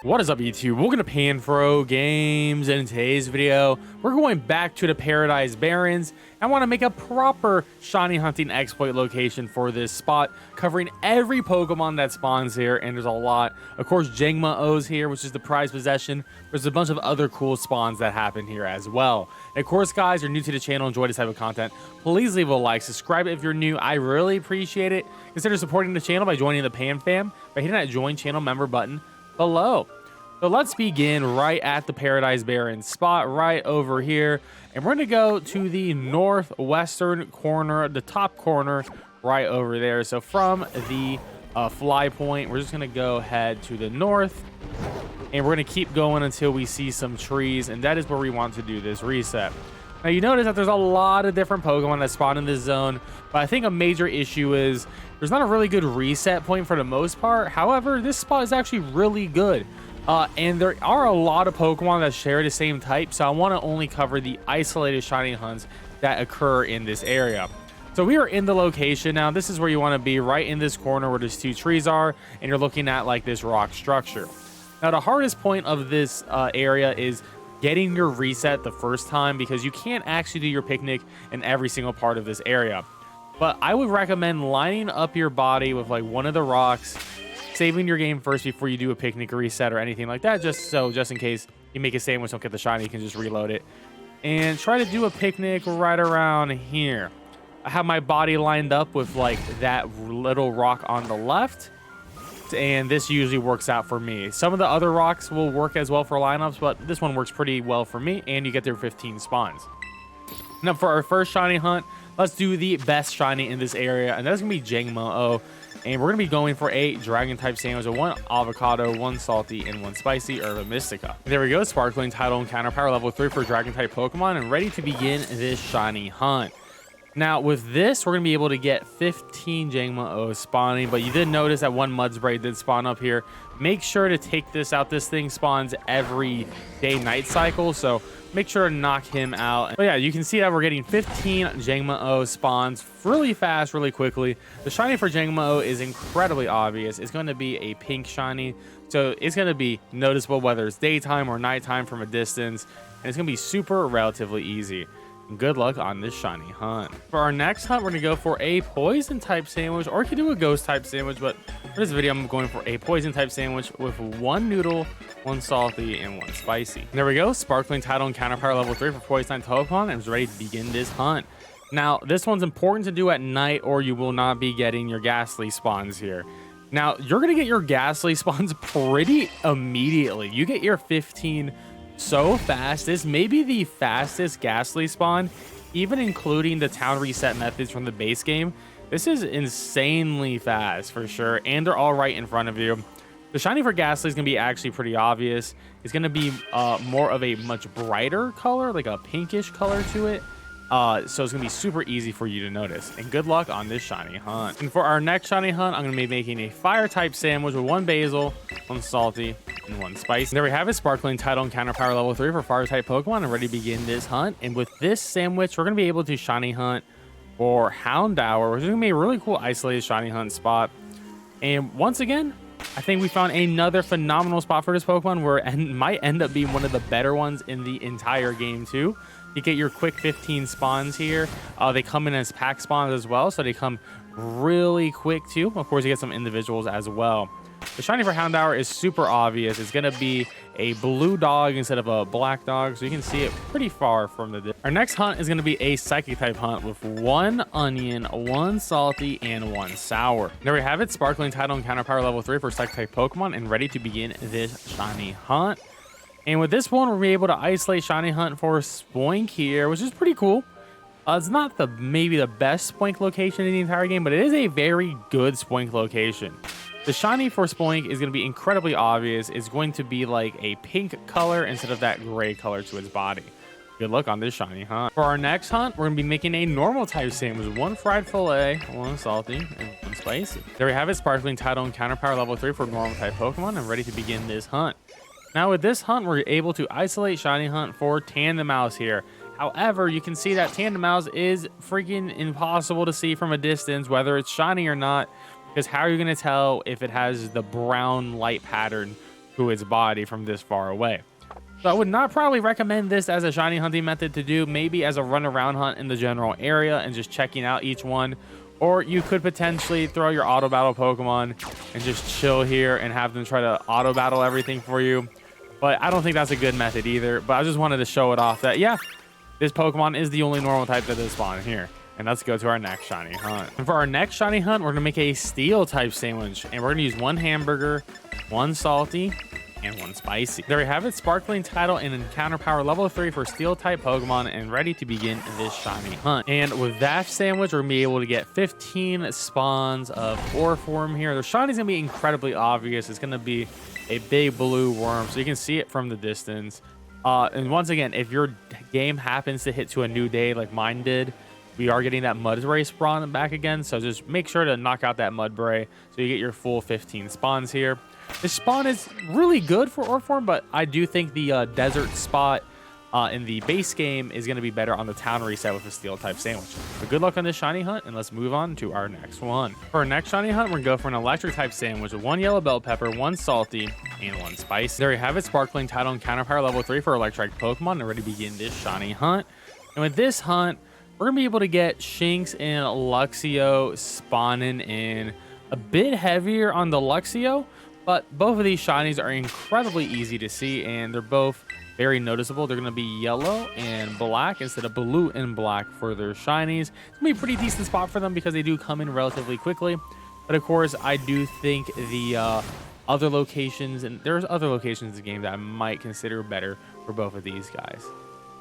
What is up, YouTube? Welcome to PanFro Games, and in today's video we're going back to the Paradise Barrens. I want to make a proper shiny hunting exploit location for this spot, covering every Pokemon that spawns here, and there's a lot. Of course, Jangmo-o's here, which is the prized possession. There's a bunch of other cool spawns that happen here as well. And of course, guys, you're new to the channel, enjoy this type of content, please leave a like, subscribe if you're new. I really appreciate it. Consider supporting the channel by joining the Pan Fam by hitting that join channel member button below. So let's begin right at the Paradise Barrens spot right over here, and we're going to go to the northwestern corner, the top corner right over there. So from the fly point, we're just going to go head to the north, and we're going to keep going until we see some trees, and that is where we want to do this reset. Now, you notice that there's a lot of different Pokemon that spawn in this zone, but I think a major issue is there's not a really good reset point for the most part. However, this spot is actually really good. And there are a lot of Pokemon that share the same type, so I want to only cover the isolated shiny hunts that occur in this area. So we are in the location now. This is where you want to be, right in this corner where these two trees are, and you're looking at like this rock structure. Now, the hardest point of this area is getting your reset the first time, because you can't actually do your picnic in every single part of this area. But I would recommend lining up your body with like one of the rocks, saving your game first before you do a picnic reset or anything like that, just in case you make a sandwich, don't get the shiny, you can just reload it. And try to do a picnic right around here. I have my body lined up with like that little rock on the left, and this usually works out for me. Some of the other rocks will work as well for lineups, but this one works pretty well for me, and you get their 15 spawns. Now for our first shiny hunt, let's do the best shiny in this area, and that's gonna be Jangmo-o. And we're going to be going for a dragon type sandwich of 1 avocado, 1 salty, and 1 spicy herba mystica. There we go, sparkling title and counter power level 3 for dragon type Pokemon, and ready to begin this shiny hunt. Now with this, we're going to be able to get 15 Jangmo-o spawning, but you did notice that 1 Mudspray did spawn up here. Make sure to take this out. This thing spawns every day-night cycle, so make sure to knock him out. But yeah, you can see that we're getting 15 Jangmo-o spawns really fast, really quickly. The shiny for Jangmo-o is incredibly obvious. It's going to be a pink shiny, so it's going to be noticeable whether it's daytime or nighttime from a distance, and it's going to be super relatively easy. Good luck on this shiny hunt. For our next hunt, we're going to go for a poison type sandwich, or you could do a ghost type sandwich, but for this video I'm going for a poison type sandwich with 1 noodle, 1 salty, and 1 spicy. There we go, sparkling title and counter power level 3 for poison type Pokemon, and I'm ready to begin this hunt. Now this one's important to do at night, or you will not be getting your Gastly spawns here. Now you're going to get your Gastly spawns pretty immediately. You get your 15 so fast. This may be the fastest Gastly spawn, even including the town reset methods from the base game. This is insanely fast for sure, and they're all right in front of you. The shiny for Gastly is going to be actually pretty obvious. It's going to be more of a much brighter color, like a pinkish color to it. So it's going to be super easy for you to notice. And good luck on this shiny hunt. And for our next shiny hunt, I'm going to be making a fire type sandwich with 1 basil, 1 salty, and 1 spice. There we have it, sparkling title and counter power level 3 for fire type Pokemon. I'm ready to begin this hunt. And with this sandwich, we're going to be able to shiny hunt for Houndour, which is going to be a really cool isolated shiny hunt spot. And once again, I think we found another phenomenal spot for this Pokemon where it might end up being one of the better ones in the entire game too. You get your quick 15 spawns here. They come in as pack spawns as well, so they come really quick too. Of course, you get some individuals as well. The shiny for Houndour is super obvious. It's going to be a blue dog instead of a black dog, so you can see it pretty far from the distance. Our next hunt is going to be a psychic type hunt with 1 onion, 1 salty, and 1 sour. There we have it, sparkling title and counter power level 3 for psychic type Pokemon, and ready to begin this shiny hunt. And with this one, we'll be able to isolate shiny hunt for Spoink here, which is pretty cool. It's not maybe the best Spoink location in the entire game, but it is a very good Spoink location. The shiny for Spoink is going to be incredibly obvious. It's going to be like a pink color instead of that gray color to its body. Good luck on this shiny hunt. For our next hunt, we're going to be making a normal type sandwich. 1 fried filet, 1 salty, and 1 spicy. There we have it, sparkling title and counter power level 3 for normal type Pokemon. I'm ready to begin this hunt. Now with this hunt, we're able to isolate shiny hunt for Tandemaus here. However, you can see that Tandemaus is freaking impossible to see from a distance, whether it's shiny or not, because how are you going to tell if it has the brown light pattern to its body from this far away. So I would not probably recommend this as a shiny hunting method to do, maybe as a run around hunt in the general area and just checking out each one. Or you could potentially throw your auto battle Pokemon and just chill here and have them try to auto battle everything for you. But I don't think that's a good method either. But I just wanted to show it off that, yeah, this Pokemon is the only normal type that is spawned here. And let's go to our next shiny hunt. And for our next shiny hunt, we're going to make a steel type sandwich. And we're going to use 1 hamburger, 1 salty, and 1 spicy. There we have it, sparkling title and encounter power level 3 for steel type Pokemon, and ready to begin this shiny hunt. And with that sandwich, we're gonna be able to get 15 spawns of Orthworm here. The shiny's gonna be incredibly obvious. It's gonna be a big blue worm, so you can see it from the distance. And once again, if your game happens to hit to a new day like mine did, we are getting that Mudbray spawn back again, so just make sure to knock out that Mudbray so you get your full 15 spawns here. This spawn is really good for Orthworm, but I do think the desert spot in the base game is going to be better on the town reset with a steel type sandwich. So good luck on this shiny hunt, and let's move on to our next one. For our next shiny hunt, we're going to go for an electric type sandwich with 1 yellow bell pepper, 1 salty, and 1 spicy. There you have it, sparkling title and counter power level 3 for electric Pokemon, and ready to begin this shiny hunt. And with this hunt, we're going to be able to get Shinx and Luxio spawning in a bit heavier on the Luxio. But both of these shinies are incredibly easy to see, and they're both very noticeable. They're going to be yellow and black instead of blue and black for their shinies. It's going to be a pretty decent spot for them because they do come in relatively quickly. But of course, I do think the other locations, and there's other locations in the game that I might consider better for both of these guys.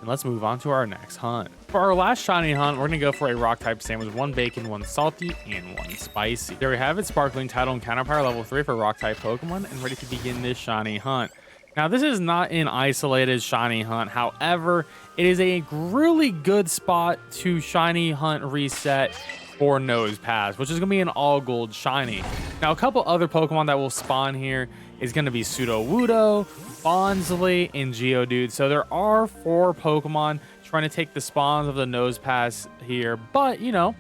And let's move on to our next hunt. For our last shiny hunt, we're going to go for a rock type sandwich, 1 bacon, 1 salty, and 1 spicy. There we have it, sparkling title and counter power level 3 for rock type Pokemon, and ready to begin this shiny hunt. Now, this is not an isolated shiny hunt. However, it is a really good spot to shiny hunt reset for Nosepass, which is going to be an all gold shiny. Now, a couple other Pokemon that will spawn here is going to be Sudowoodo, Bonsly, and Geodude. So there are 4 Pokemon trying to take the spawns of the Nosepass here, but you know,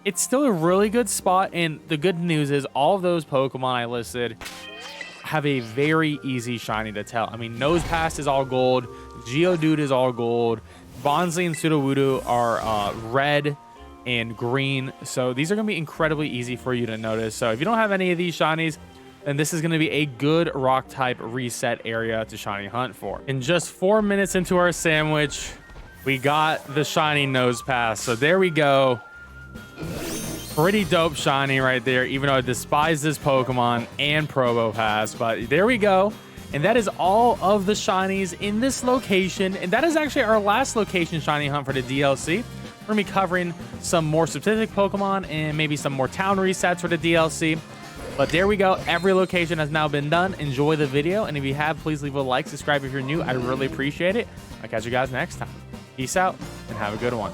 it's still a really good spot. And the good news is all of those Pokemon I listed have a very easy shiny to tell. I mean, Nosepass is all gold, Geodude is all gold, Bonsly and Sudowoodo are red and green, so these are going to be incredibly easy for you to notice. So if you don't have any of these shinies, then this is going to be a good rock type reset area to shiny hunt for. In just 4 minutes into our sandwich, we got the shiny Nosepass. So there we go. Pretty dope shiny right there, even though I despise this Pokemon and Probopass, but there we go. And that is all of the shinies in this location, and that is actually our last location shiny hunt for the DLC. We're gonna be covering some more specific Pokemon and maybe some more town resets for the DLC. But there we go. Every location has now been done. Enjoy the video, and if you have, please leave a like, subscribe if you're new. I really appreciate it. I'll catch you guys next time. Peace out, and have a good one.